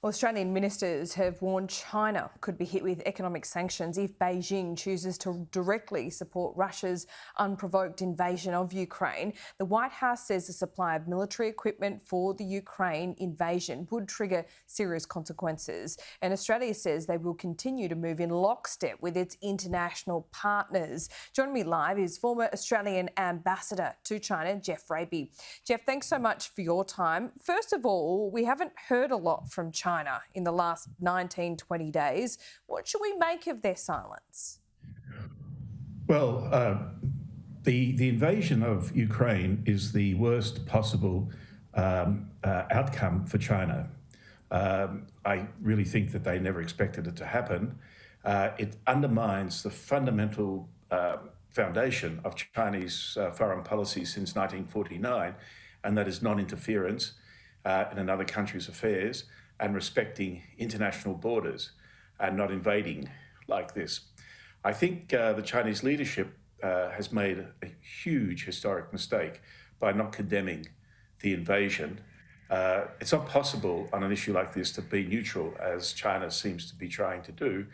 Australian ministers have warned China could be hit with economic sanctions if Beijing chooses to directly support Russia's unprovoked invasion of Ukraine. The White House says the supply of military equipment for the Ukraine invasion would trigger serious consequences. And Australia says they will continue to move in lockstep with its international partners. Joining me live is former Australian ambassador to China, Geoff Raby. Geoff, thanks so much for your time. First of all, we haven't heard a lot from China in the last 19, 20 days. What should we make of their silence? Well, the invasion of Ukraine is the worst possible outcome for China. I really think that they never expected it to happen. It undermines the fundamental foundation of Chinese foreign policy since 1949, and that is non-interference in another country's affairs and respecting international borders and not invading like this. I think the Chinese leadership has made a huge historic mistake by not condemning the invasion. It's not possible on an issue like this to be neutral, as China seems to be trying to do,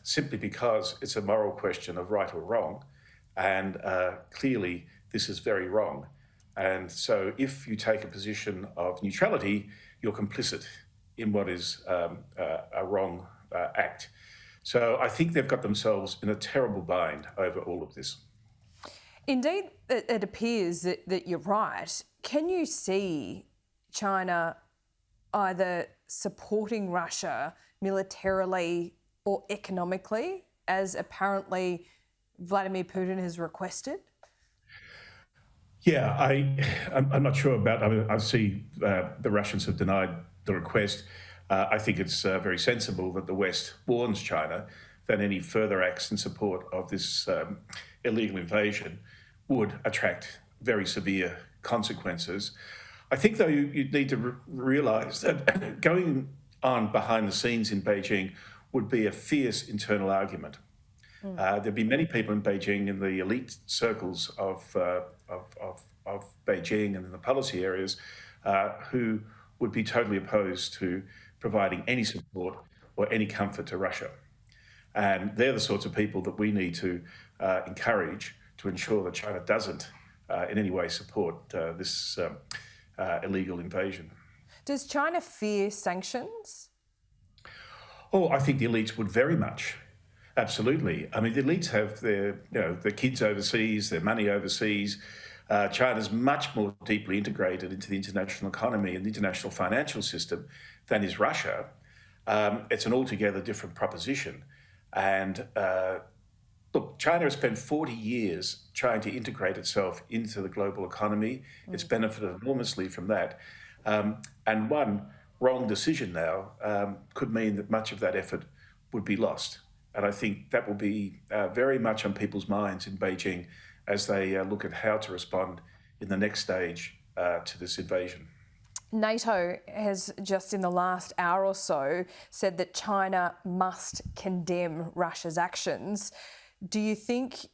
simply because it's a moral question of right or wrong. And clearly, this is very wrong. And so if you take a position of neutrality, you're complicit in what is a wrong act. So I think they've got themselves in a terrible bind over all of this. Indeed, it appears that you're right. Can you see China either supporting Russia militarily or economically, as apparently Vladimir Putin has requested? Yeah, I'm not sure about. I mean, I see the Russians have denied the request. I think it's very sensible that the West warns China that any further acts in support of this illegal invasion would attract very severe consequences. I think, though, you need to realise that going on behind the scenes in Beijing would be a fierce internal argument. There'd be many people in Beijing, in the elite circles of Beijing and in the policy areas, who would be totally opposed to providing any support or any comfort to Russia. And they're the sorts of people that we need to encourage to ensure that China doesn't in any way support this illegal invasion. Does China fear sanctions? Oh, I think the elites would very much. Absolutely. I mean, the elites have their kids overseas, their money overseas. China's much more deeply integrated into the international economy and the international financial system than is Russia. It's an altogether different proposition. And look, China has spent 40 years trying to integrate itself into the global economy. It's benefited enormously from that. And one wrong decision now could mean that much of that effort would be lost. And I think that will be very much on people's minds in Beijing as they look at how to respond in the next stage to this invasion. NATO has just in the last hour or so said that China must condemn Russia's actions. Do you think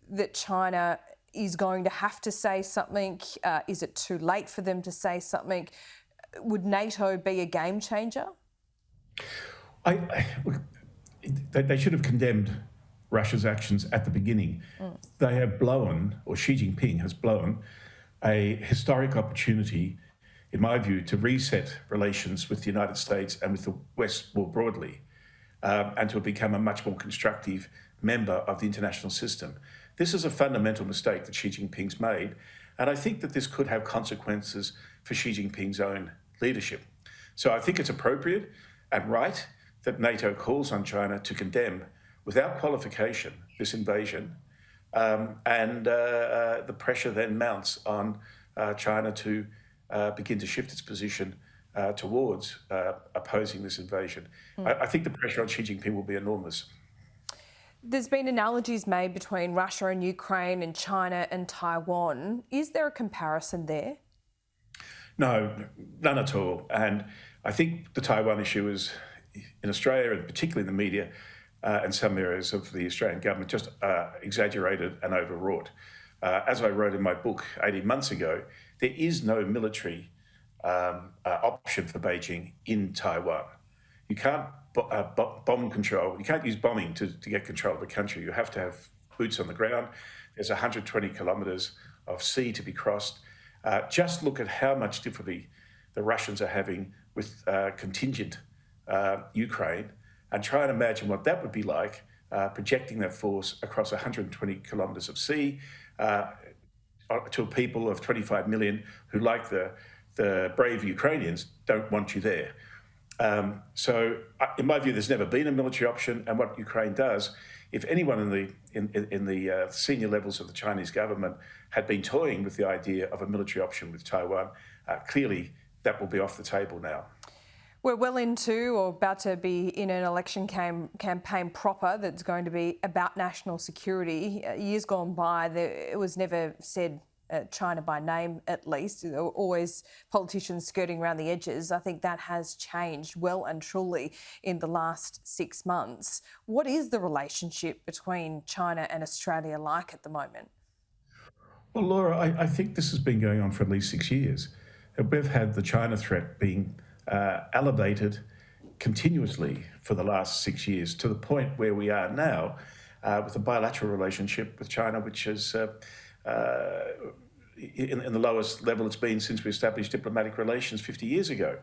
that China is going to have to say something? Is it too late for them to say something? Would NATO be a game changer? They should have condemned Russia's actions at the beginning. They have blown, or Xi Jinping has blown, a historic opportunity, in my view, to reset relations with the United States and with the West more broadly, and to become a much more constructive member of the international system. This is a fundamental mistake that Xi Jinping's made, and I think that this could have consequences for Xi Jinping's own leadership. So I think it's appropriate and right that NATO calls on China to condemn, without qualification, this invasion, and the pressure then mounts on China to begin to shift its position towards opposing this invasion. I think the pressure on Xi Jinping will be enormous. There's been analogies made between Russia and Ukraine and China and Taiwan. Is there a comparison there? No, none at all. And I think the Taiwan issue is, in Australia, and particularly in the media and some areas of the Australian government, just exaggerated and overwrought. As I wrote in my book 18 months ago, there is no military option for Beijing in Taiwan. You can't bomb control. You can't use bombing to get control of the country. You have to have boots on the ground. There's 120 kilometres of sea to be crossed. Just look at how much difficulty the Russians are having with contingent Ukraine, and try and imagine what that would be like, projecting that force across 120 kilometres of sea to a people of 25 million who, like the brave Ukrainians, don't want you there. So, in my view, there's never been a military option, and what Ukraine does, if anyone in the senior levels of the Chinese government had been toying with the idea of a military option with Taiwan, clearly that will be off the table now. We're well into or about to be in an election campaign proper that's going to be about national security. Years gone by, it was never said China by name, at least. There were always politicians skirting around the edges. I think that has changed well and truly in the last 6 months. What is the relationship between China and Australia like at the moment? Well, Laura, I think this has been going on for at least 6 years. We've had the China threat being elevated continuously for the last 6 years, to the point where we are now with a bilateral relationship with China, which is in the lowest level it's been since we established diplomatic relations 50 years ago.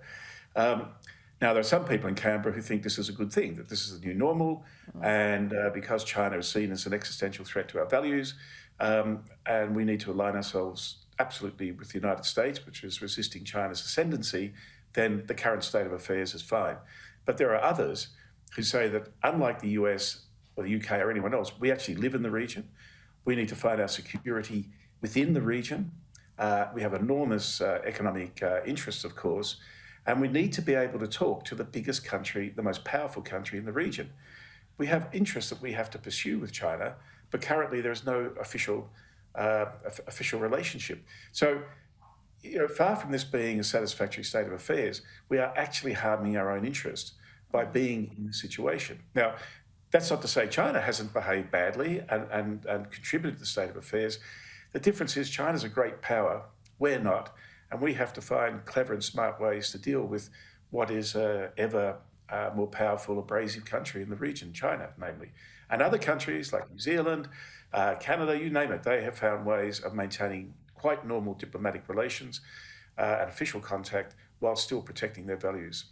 Now, there are some people in Canberra who think this is a good thing, that this is the new normal, and because China is seen as an existential threat to our values, and we need to align ourselves absolutely with the United States, which is resisting China's ascendancy, then the current state of affairs is fine. But there are others who say that, unlike the US or the UK or anyone else, we actually live in the region. We need to find our security within the region. We have enormous economic interests, of course, and we need to be able to talk to the biggest country, the most powerful country in the region. We have interests that we have to pursue with China, but currently there is no official relationship. So, far from this being a satisfactory state of affairs, we are actually harming our own interests by being in this situation. Now, that's not to say China hasn't behaved badly and contributed to the state of affairs. The difference is China's a great power, we're not, and we have to find clever and smart ways to deal with what is ever more powerful, abrasive country in the region, China, namely. And other countries like New Zealand, Canada, you name it, they have found ways of maintaining quite normal diplomatic relations and official contact while still protecting their values.